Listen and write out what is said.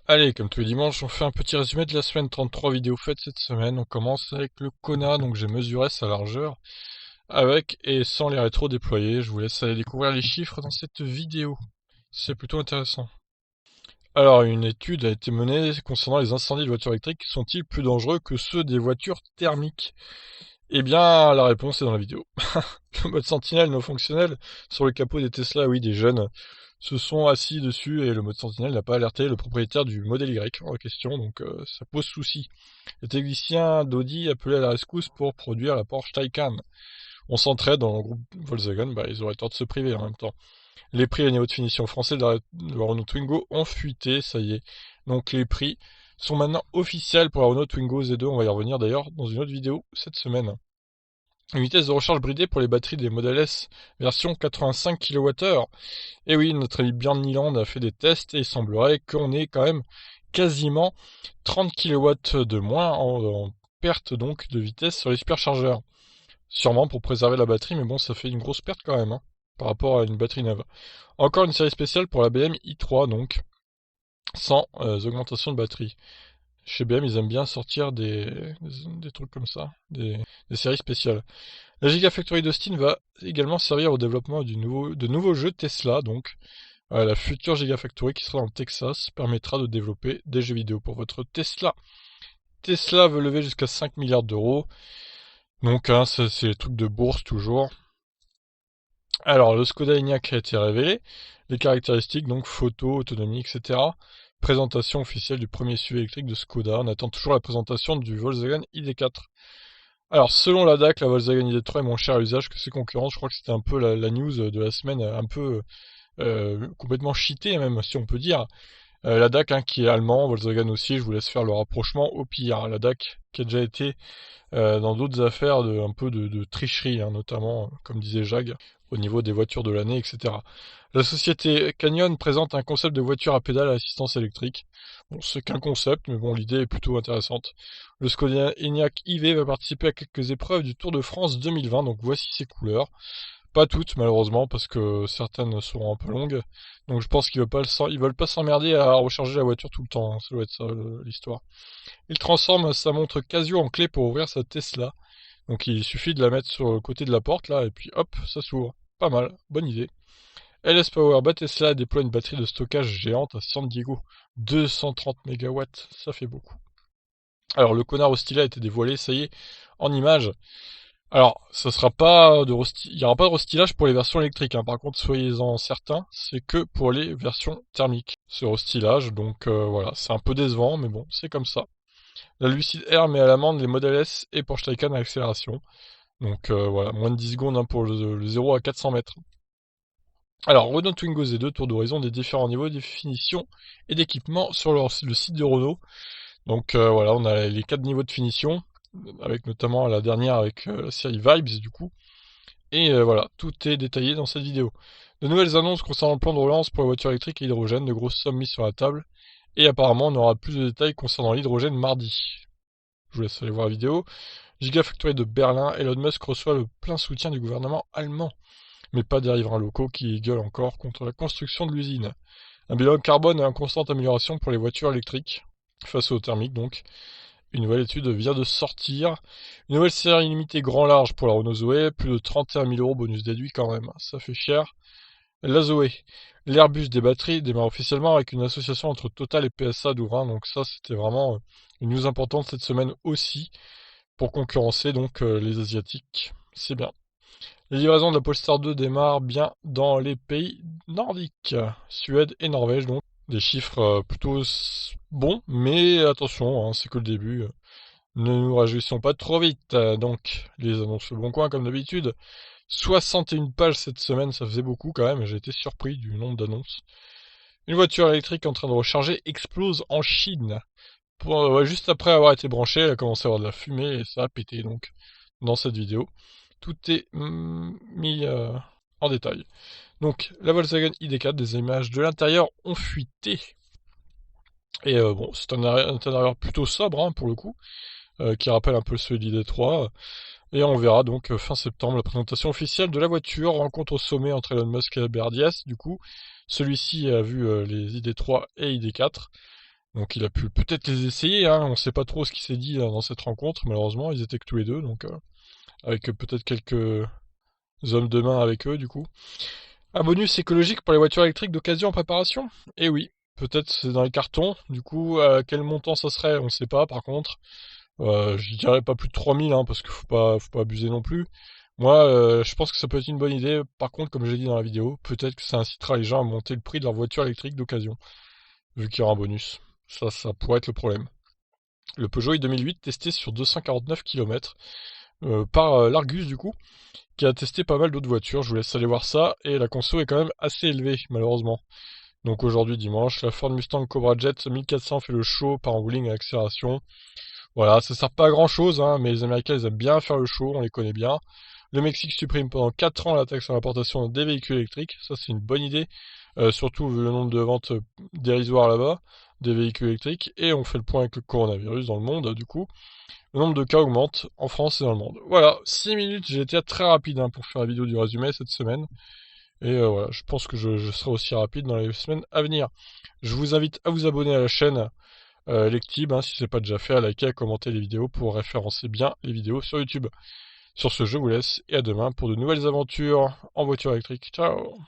Allez, comme tous les dimanches, on fait un petit résumé de la semaine. 33 vidéos faites cette semaine. On commence avec le Kona, donc j'ai mesuré sa largeur avec et sans les rétros déployés. Je vous laisse aller découvrir les chiffres dans cette vidéo. C'est plutôt intéressant. Alors, une étude a été menée concernant les incendies de voitures électriques. Sont-ils plus dangereux que ceux des voitures thermiques? Eh bien, la réponse est dans la vidéo. Le mode sentinelle non fonctionnel sur le capot des Tesla, oui, des jeunes se sont assis dessus et le mode sentinelle n'a pas alerté le propriétaire du modèle Y en question, donc ça pose souci. Les techniciens d'Audi appelaient à la rescousse pour produire la Porsche Taycan. On s'entraide dans le groupe Volkswagen, ils auraient tort de se priver en même temps. Les prix à niveau de finition français de la Renault Twingo ont fuité, ça y est. Donc les prix sont maintenant officiels pour la Renault Twingo Z2, on va y revenir d'ailleurs dans une autre vidéo cette semaine. Une vitesse de recharge bridée pour les batteries des Model S version 85 kWh. Et oui, notre ami Björn Nyland a fait des tests et il semblerait qu'on ait quand même quasiment 30 kW de moins en perte donc de vitesse sur les superchargeurs. Sûrement pour préserver la batterie, mais bon, ça fait une grosse perte quand même, hein, par rapport à une batterie neuve. Encore une série spéciale pour la BM i3 donc, sans augmentation de batterie. Chez BM, ils aiment bien sortir des trucs comme ça, des séries spéciales. La Gigafactory d'Austin va également servir au développement de nouveaux jeux Tesla, donc la future Gigafactory qui sera dans le Texas permettra de développer des jeux vidéo pour votre Tesla. Tesla veut lever jusqu'à 5 milliards d'euros, donc hein, c'est les trucs de bourse toujours. Alors, le Skoda Enyaq a été révélé, les caractéristiques, donc photo, autonomie, etc. Présentation officielle du premier SUV électrique de Skoda. On attend toujours la présentation du Volkswagen ID4. Alors, selon la DAC, la Volkswagen ID3 est moins cher à usage que ses concurrents. Je crois que c'était un peu la news de la semaine, un peu complètement cheatée, même si on peut dire. La DAC, hein, qui est allemand, Volkswagen aussi, je vous laisse faire le rapprochement au pire. La DAC, qui a déjà été dans d'autres affaires un peu de tricherie, hein, notamment, comme disait Jag, au niveau des voitures de l'année, etc. La société Canyon présente un concept de voiture à pédale à assistance électrique. Bon, c'est qu'un concept, mais bon, l'idée est plutôt intéressante. Le Skoda Enyaq iV va participer à quelques épreuves du Tour de France 2020, donc voici ses couleurs. Pas toutes, malheureusement, parce que certaines seront un peu longues. Donc je pense qu'ils veulent pas s'emmerder à recharger la voiture tout le temps, hein. Ça doit être ça l'histoire. Il transforme sa montre Casio en clé pour ouvrir sa Tesla. Donc il suffit de la mettre sur le côté de la porte là et puis hop, ça s'ouvre. Pas mal, bonne idée. LS Power bat Tesla déploie une batterie de stockage géante à San Diego. 230 MW, ça fait beaucoup. Alors le connard au stylet a été dévoilé, ça y est, en image. Alors, ça sera pas il y aura pas de restylage pour les versions électriques, hein. Par contre, soyez-en certains, c'est que pour les versions thermiques, ce restylage. Donc voilà, c'est un peu décevant, mais bon, c'est comme ça. La Lucid Air met à l'amende les Model S et Porsche Taycan à accélération. Donc voilà, moins de 10 secondes, hein, pour le 0 à 400 mètres. Alors, Renault Twingo Z2, tour d'horizon des différents niveaux de définition et d'équipement sur le site de Renault. Donc voilà, on a les 4 niveaux de finition, avec notamment la dernière avec la série Vibes du coup. Et voilà, tout est détaillé dans cette vidéo. De nouvelles annonces concernant le plan de relance pour la voiture électrique et l'hydrogène, de grosses sommes mises sur la table. Et apparemment, on aura plus de détails concernant l'hydrogène mardi. Je vous laisse aller voir la vidéo. Gigafactory de Berlin, Elon Musk reçoit le plein soutien du gouvernement allemand. Mais pas des riverains locaux qui gueulent encore contre la construction de l'usine. Un bilan carbone et une constante amélioration pour les voitures électriques, face aux thermiques donc. Une nouvelle étude vient de sortir. Une nouvelle série limitée grand large pour la Renault Zoé, plus de 31 000 euros bonus déduit quand même, ça fait cher. La Zoé, l'Airbus des batteries démarre officiellement avec une association entre Total et PSA d'Ourin, donc ça c'était vraiment une news importante cette semaine aussi, pour concurrencer donc les Asiatiques, c'est bien. Les livraisons de la Polestar 2 démarrent bien dans les pays nordiques, Suède et Norvège donc. Des chiffres plutôt bons, mais attention, hein, c'est que le début. Ne nous réjouissons pas trop vite. Donc, les annonces Le Bon Coin, comme d'habitude. 61 pages cette semaine, ça faisait beaucoup quand même. J'ai été surpris du nombre d'annonces. Une voiture électrique en train de recharger explose en Chine. Ouais, juste après avoir été branchée, elle a commencé à avoir de la fumée et ça a pété. Donc, dans cette vidéo, tout est mis en détail. Donc, la Volkswagen ID4, des images de l'intérieur ont fuité. Et bon, c'est un intérieur plutôt sobre, hein, pour le coup, qui rappelle un peu celui d 3. Et on verra donc fin septembre la présentation officielle de la voiture, rencontre au sommet entre Elon Musk et Albert Dias, du coup. Celui-ci a vu les ID3 et ID4. Donc il a pu peut-être les essayer, hein. On sait pas trop ce qui s'est dit dans cette rencontre, malheureusement, ils étaient que tous les deux, donc avec peut-être quelques hommes de main avec eux du coup. Un bonus écologique pour les voitures électriques d'occasion en préparation? Eh oui, peut-être c'est dans les cartons, du coup à quel montant ça serait, on sait pas par contre. Je dirais pas plus de 3000, hein, parce qu'il faut pas abuser non plus. Moi, je pense que ça peut être une bonne idée. Par contre, comme j'ai dit dans la vidéo, peut-être que ça incitera les gens à monter le prix de leur voiture électrique d'occasion, vu qu'il y aura un bonus. Ça pourrait être le problème. Le Peugeot i2008 testé sur 249 km par l'Argus du coup, qui a testé pas mal d'autres voitures. Je vous laisse aller voir ça. Et la conso est quand même assez élevée, malheureusement. Donc aujourd'hui, dimanche, la Ford Mustang Cobra Jet 1400 fait le show par enrouling à accélération. Voilà, ça sert pas à grand chose, hein, mais les Américains ils aiment bien faire le show, on les connaît bien. Le Mexique supprime pendant 4 ans la taxe sur l'importation des véhicules électriques, ça c'est une bonne idée, surtout vu le nombre de ventes dérisoires là-bas, des véhicules électriques, et on fait le point avec le coronavirus dans le monde, du coup. Le nombre de cas augmente en France et dans le monde. Voilà, 6 minutes, j'ai été très rapide hein, pour faire la vidéo du résumé cette semaine, et voilà, je pense que je serai aussi rapide dans les semaines à venir. Je vous invite à vous abonner à la chaîne Lectib, hein, si ce n'est pas déjà fait, à liker, à commenter les vidéos pour référencer bien les vidéos sur YouTube. Sur ce, je vous laisse et à demain pour de nouvelles aventures en voiture électrique. Ciao!